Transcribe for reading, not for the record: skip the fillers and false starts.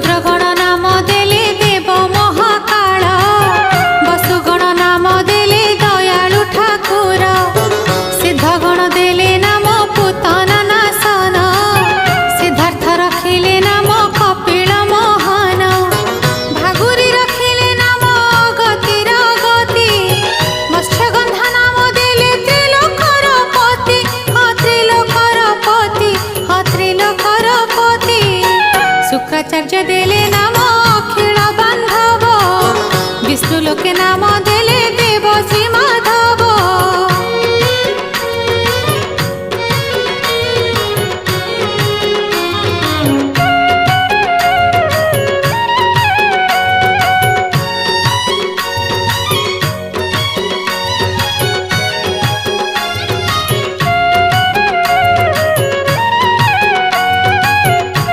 रुद्रगण नाम देले देव महाकाल, वसुगण नाम देले दयालु ठाकुर, सिद्धगण देले नाम पूतना नाशन, सिद्धार्थ रखिले नाम कपिल महान, भागुरी रखिले नाम गतिर गति, मत्स्यगंधा नाम देले त्रिलोकर पति, त्रिलोकर पति, त्रिलोकर पति, शुक्राचार्य देले